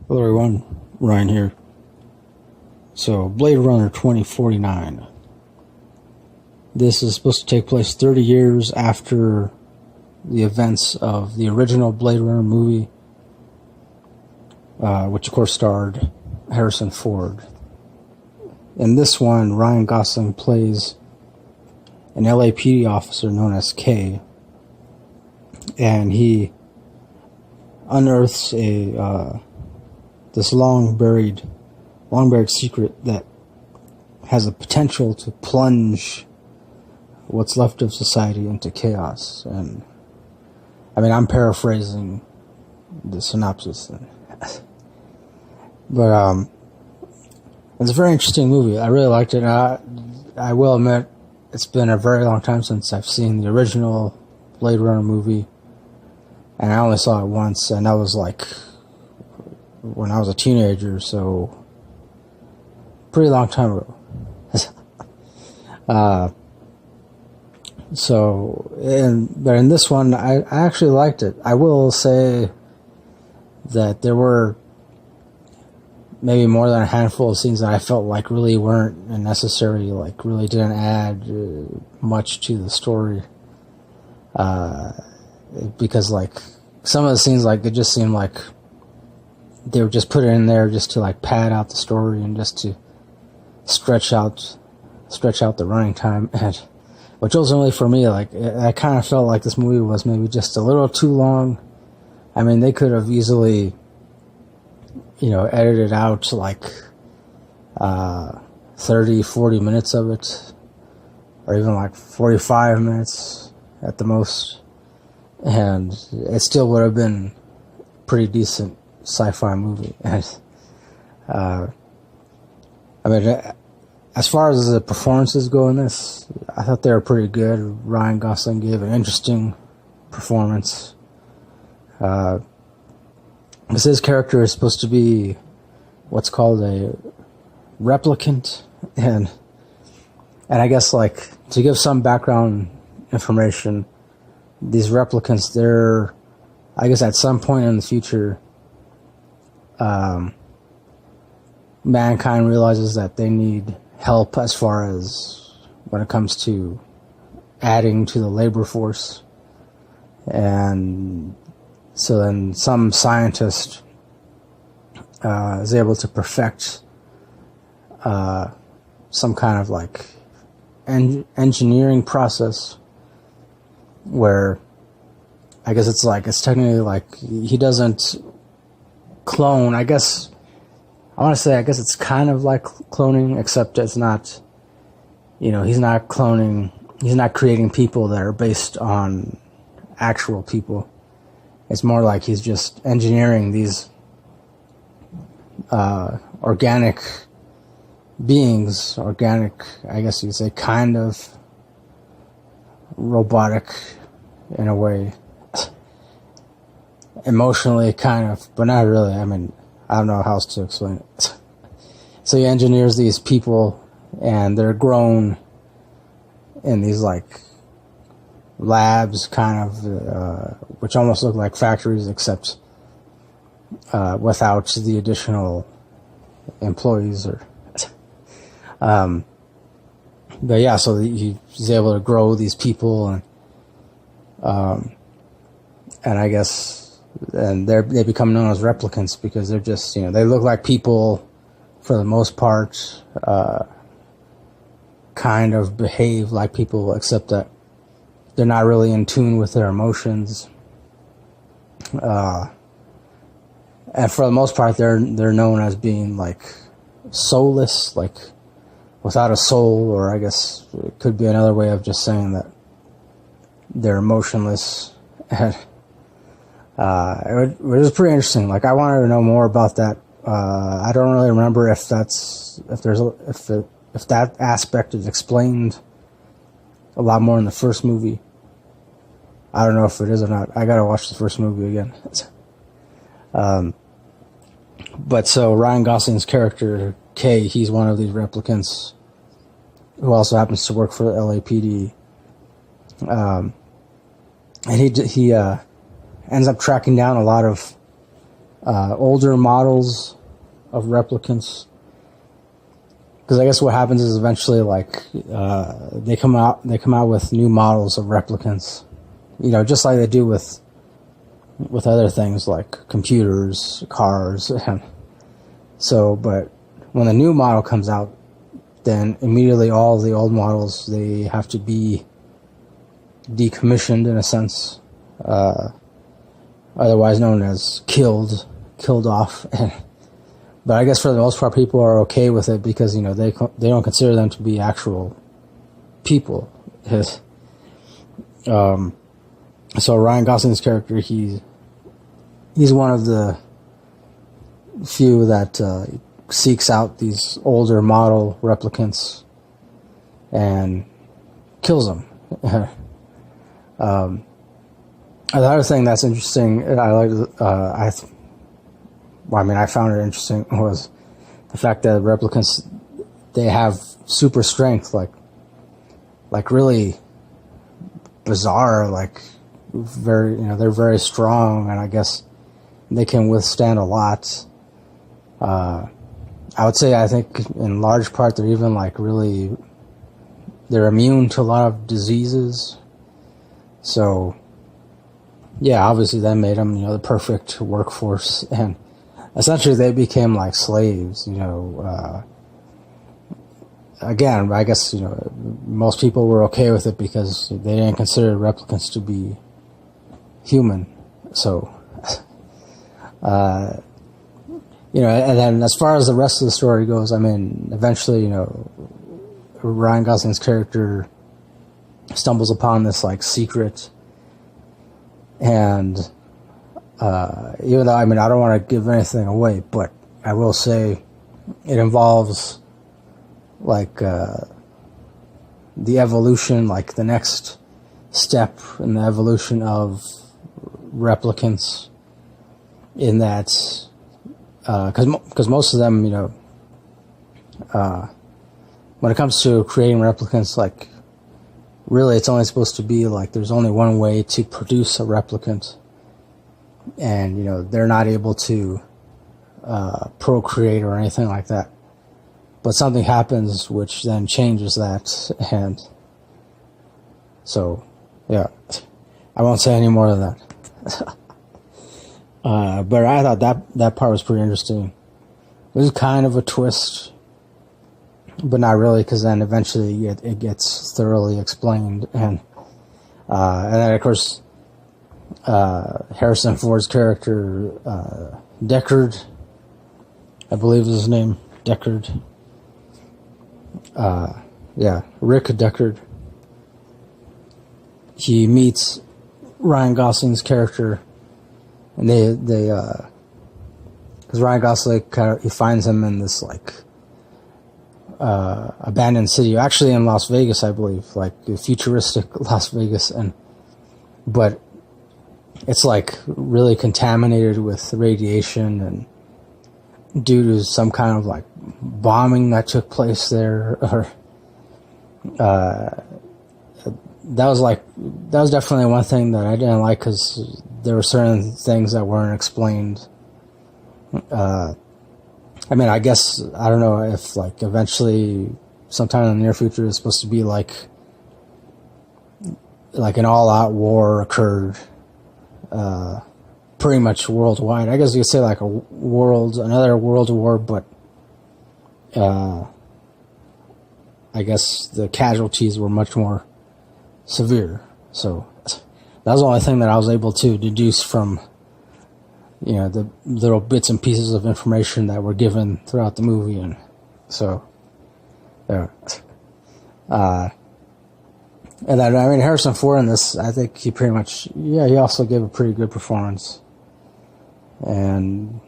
Hello everyone, Ryan here. So, Blade Runner 2049. This is supposed to take place 30 years after the events of the original Blade Runner movie, which of course starred Harrison Ford. In this one, Ryan Gosling plays an LAPD officer known as K, and he unearths this long buried secret that has a potential to plunge what's left of society into chaos. And I mean, I'm paraphrasing the synopsis, but it's a very interesting movie. I really liked it. I will admit, it's been a very long time since I've seen the original Blade Runner movie, and I only saw it once, and that was like when I was a teenager, so pretty long time ago. But in this one, I actually liked it. I will say that there were maybe more than a handful of scenes that I felt like really weren't necessary, like really didn't add much to the story. Because like some of the scenes, like it just seemed like they were just put in there just to like pad out the story and just to stretch out the running time, and which ultimately for me, like I kind of felt like this movie was maybe just a little too long. I mean, they could have easily, edited out like 30-40 minutes of it, or even like 45 minutes at the most, and it still would have been pretty decent sci-fi movie. And I mean, as far as the performances go in this, I thought they were pretty good. Ryan Gosling gave an interesting performance. Because his character is supposed to be what's called a replicant, and I guess like to give some background information, these replicants, they're, I guess at some point in the future, mankind realizes that they need help as far as when it comes to adding to the labor force. And so then some scientist is able to perfect some kind of like engineering process where I guess it's technically like he doesn't clone. I guess it's kind of like cloning, except it's not, he's not cloning, he's not creating people that are based on actual people. It's more like he's just engineering these organic beings, I guess you could say, kind of robotic in a way. Emotionally, kind of, but not really. I mean, I don't know how else to explain it. So he engineers these people, and they're grown in these like labs, kind of, which almost look like factories, except without the additional employees. But yeah, so he's able to grow these people, and I guess. And they become known as replicants because they're just, they look like people for the most part, kind of behave like people, except that they're not really in tune with their emotions. And for the most part, they're known as being like soulless, like without a soul, or I guess it could be another way of just saying that they're emotionless. And it was pretty interesting. Like, I wanted to know more about that. I don't really remember if that aspect is explained a lot more in the first movie. I don't know if it is or not. I gotta watch the first movie again. But so Ryan Gosling's character K, he's one of these replicants who also happens to work for the LAPD. And he ends up tracking down a lot of older models of replicants. Because I guess what happens is eventually, like, they come out with new models of replicants, you know, just like they do with other things like computers, cars, and so. But when the new model comes out, then immediately all the old models, they have to be decommissioned in a sense, otherwise known as killed off. But I guess for the most part, people are okay with it because, you know, they don't consider them to be actual people. So Ryan Gosling's character, he's one of the few that seeks out these older model replicants and kills them. Another thing that's interesting, I found it interesting, was the fact that replicants, they have super strength, like really bizarre, like very, you know, they're very strong, and I guess they can withstand a lot. I would say, I think in large part they're even like really, they're immune to a lot of diseases. So yeah, obviously that made them, you know, the perfect workforce, and essentially they became like slaves, you know. Again, I guess, you know, most people were okay with it because they didn't consider replicants to be human. So, you know, and then as far as the rest of the story goes, I mean, eventually, you know, Ryan Gosling's character stumbles upon this like secret, and even though, I mean, I don't want to give anything away, but I will say it involves like the evolution, like the next step in the evolution of replicants, in that because most of them, you know, when it comes to creating replicants, like really it's only supposed to be like there's only one way to produce a replicant, and, you know, they're not able to procreate or anything like that. But something happens which then changes that, and so, yeah, I won't say any more of that. But I thought that part was pretty interesting. It was kind of a twist, but not really, because then eventually it gets thoroughly explained, and then of course Harrison Ford's character, Deckard, I believe is his name, Deckard. Rick Deckard. He meets Ryan Gosling's character, and they because Ryan Gosling he finds him in this like abandoned city, actually in Las Vegas, I believe, like futuristic Las Vegas, but it's like really contaminated with radiation, and due to some kind of like bombing that took place there, or that was definitely one thing that I didn't like, because there were certain things that weren't explained. I mean, I guess, I don't know if like eventually sometime in the near future it's supposed to be like an all-out war occurred, pretty much worldwide. I guess you could say like another world war, but I guess the casualties were much more severe. So that was the only thing that I was able to deduce from, you know, the little bits and pieces of information that were given throughout the movie. And so there. And then, I mean, Harrison Ford in this, I think he pretty much, he also gave a pretty good performance. And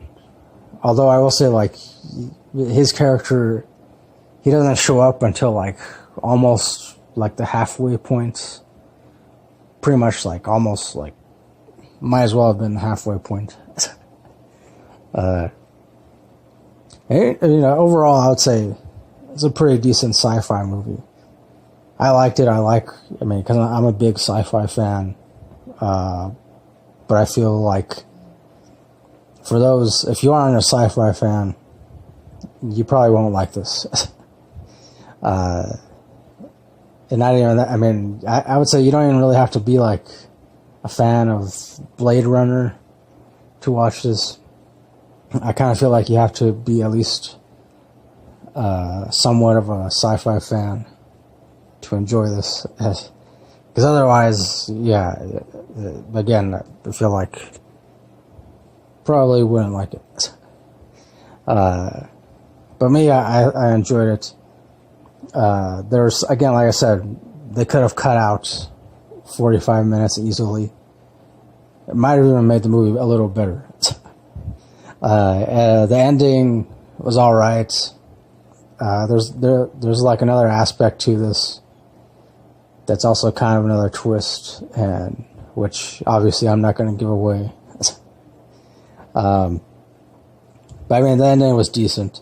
although I will say, like, his character, he doesn't show up until like almost like the halfway point. Pretty much like almost like might as well have been the halfway point. You know, overall I would say it's a pretty decent sci-fi movie. I liked it. I mean, because I'm a big sci-fi fan, but I feel like for those, if you aren't a sci-fi fan, you probably won't like this. And not even that, I mean, I would say you don't even really have to be like a fan of Blade Runner to watch this. I kind of feel like you have to be at least somewhat of a sci-fi fan to enjoy this. Because otherwise, yeah, again, I feel like probably wouldn't like it. But me, I enjoyed it. There's, again, like I said, they could have cut out 45 minutes easily. It might have even made the movie a little better. The ending was alright. There's like another aspect to this that's also kind of another twist, and which obviously I'm not going to give away. But I mean, the ending was decent,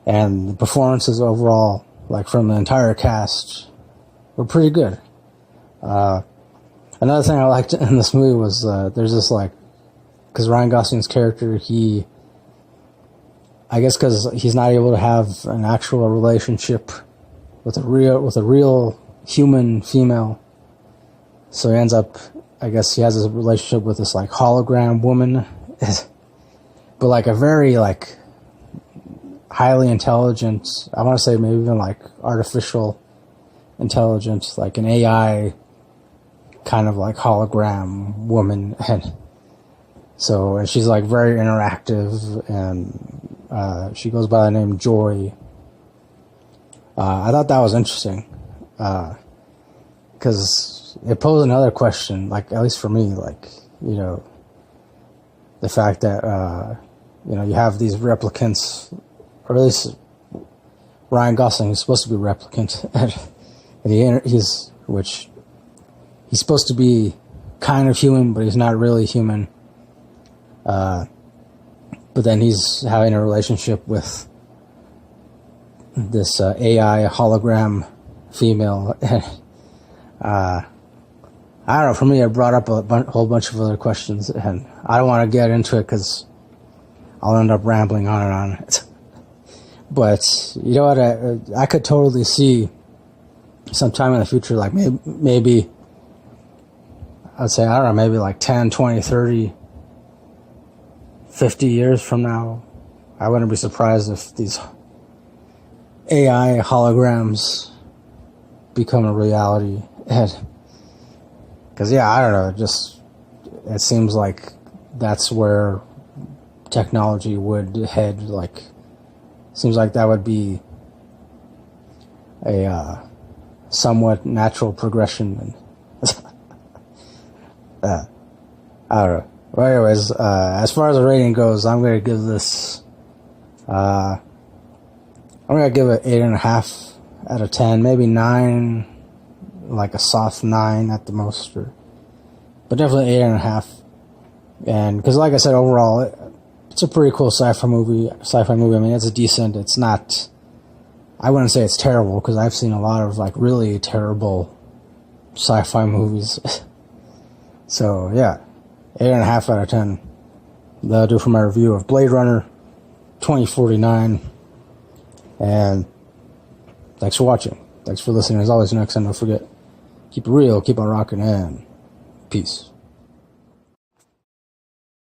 and the performances overall, like from the entire cast, were pretty good. Another thing I liked in this movie was there's this like, because Ryan Gosling's character, I guess because he's not able to have an actual relationship with a real human female, so he ends up, I guess he has a relationship with this like hologram woman, but like a very like highly intelligent, I want to say maybe even like artificial intelligence, like an AI kind of like hologram woman, and she's like very interactive, and she goes by the name Joy. I thought that was interesting, because it posed another question, like at least for me, like, you know, the fact that you know, you have these replicants, or at least Ryan Gosling is supposed to be a replicant, and he's supposed to be kind of human, but he's not really human. But then he's having a relationship with this AI hologram female. I don't know, for me it brought up a whole bunch of other questions, and I don't want to get into it because I'll end up rambling on and on. But you know what, I could totally see sometime in the future, like maybe I'd say, I don't know, maybe like 10, 20, 30, 50 years from now, I wouldn't be surprised if these AI holograms become a reality. Because, yeah, I don't know, it seems like that's where technology would head. Like, seems like that would be a somewhat natural progression. I don't know. Well, anyways, as far as the rating goes, I'm going to give this, I'm going to give it 8.5 out of 10, maybe 9, like a soft 9 at the most, but definitely 8.5. And because, like I said, overall, it's a pretty cool sci-fi movie. I mean, it's decent. It's not, I wouldn't say it's terrible, because I've seen a lot of like really terrible sci-fi movies. So yeah, 8.5 out of 10. That'll do for my review of Blade Runner 2049. And thanks for watching. Thanks for listening. As always, next time, don't forget, keep it real, keep on rocking, and peace.